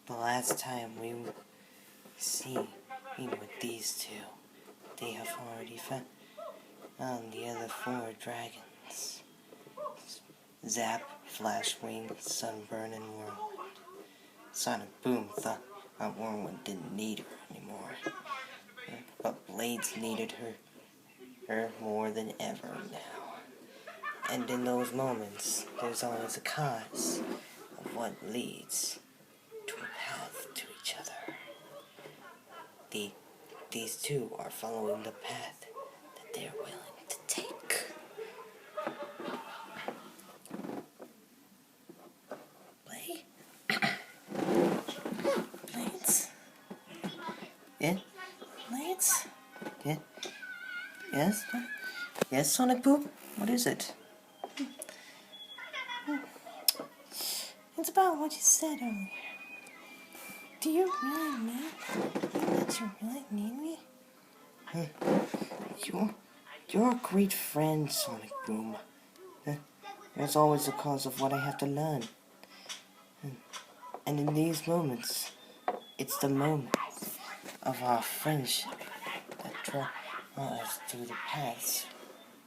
The last time we seen with these two, they have already found the other 4 dragons. Zap, Flashwing, Sunburn, and Whirlwind. Sonic Boom thought Whirlwind didn't need her anymore, but Blades needed her more than ever now. And in those moments, there's always a cause of what leads to a path to each other. These two are following the path that they're willing to take. Blades? Yeah? Blades? Yeah? Yes? Yes, Sonic Boom? What is it? It's about what you said earlier. Do you really mean that you really need me? You're a great friend, Sonic Boom. There's always a cause of what I have to learn. And in these moments, it's the moments of our friendship that draw us through the paths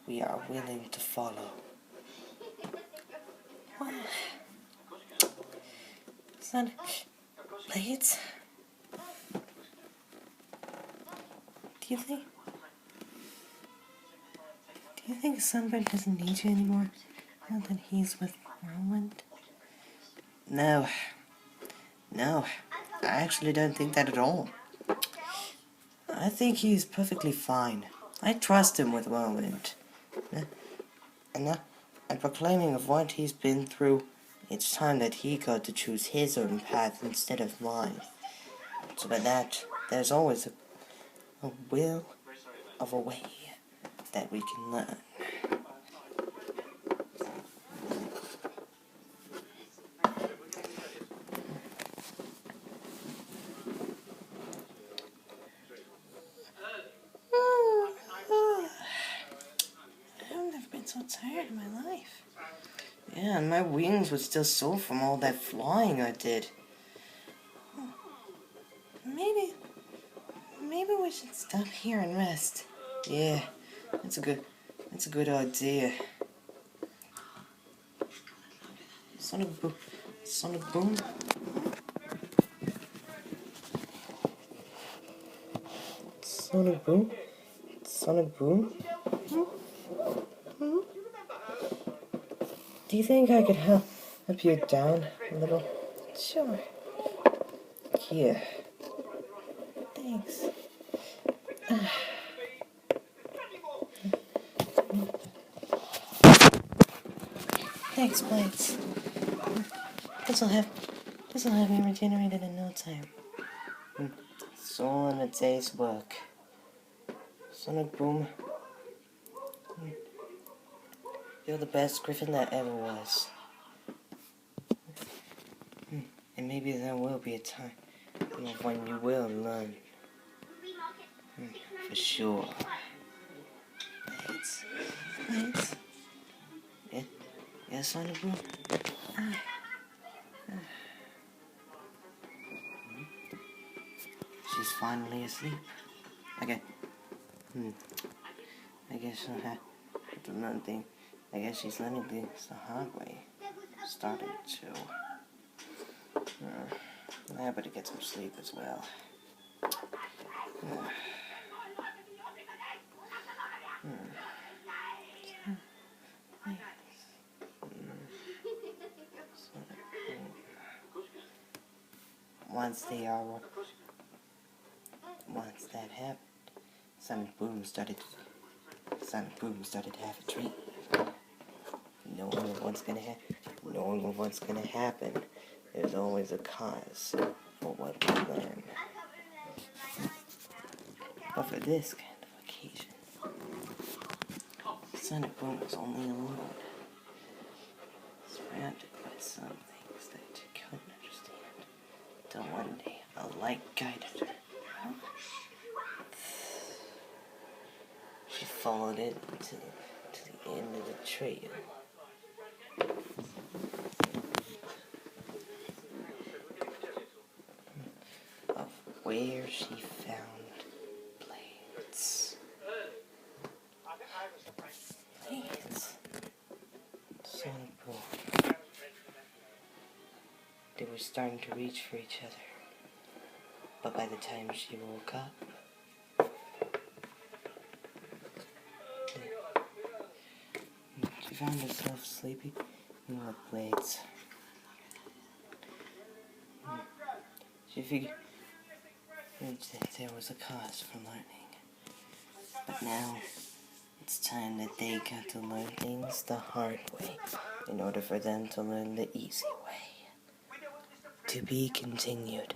we are willing to follow. What? Sonic Blades? Do you think Sunburn doesn't need you anymore now that he's with Whirlwind? No, I actually don't think that at all. I think he's perfectly fine. I trust him with Whirlwind. And proclaiming of what he's been through, it's time that he got to choose his own path instead of mine. So by that, there's always a will of a way that we can learn. I've never been so tired in my life. Yeah, and my wings were still sore from all that flying I did. Maybe we should stop here and rest. Yeah, that's a good idea. Sonic Boom. Sonic Boom. Sonic Boom. Sonic Boom. Do you think I could help you down a little? Sure. Here. Thanks. Thanks, Blades. This'll have me regenerated in no time. It's all in a day's work. Sonic Boom. You're the best Griffin that ever was. And maybe there will be a time when you will learn. For sure. Blades? Yeah, Sonic Boom? She's finally asleep. Okay. I guess she'll have to do another thing. I guess she's learning things the hard way. Starting to. I better get some sleep as well. Once that happened, Sonic Boom started to have a dream. Knowing what's gonna happen, there's always a cause for what we learn. But for this kind of occasion, Sonic Boom was only alone, surrounded by some things that she couldn't understand, till one day a light guided her. She followed it to the end of the trail. where she found blades. Blades. So cool. They were starting to reach for each other. But by the time she woke up, she found herself sleeping in the blades. She figured that there was a cause for learning. But now, it's time that they got to learn things the hard way in order for them to learn the easy way. To be continued.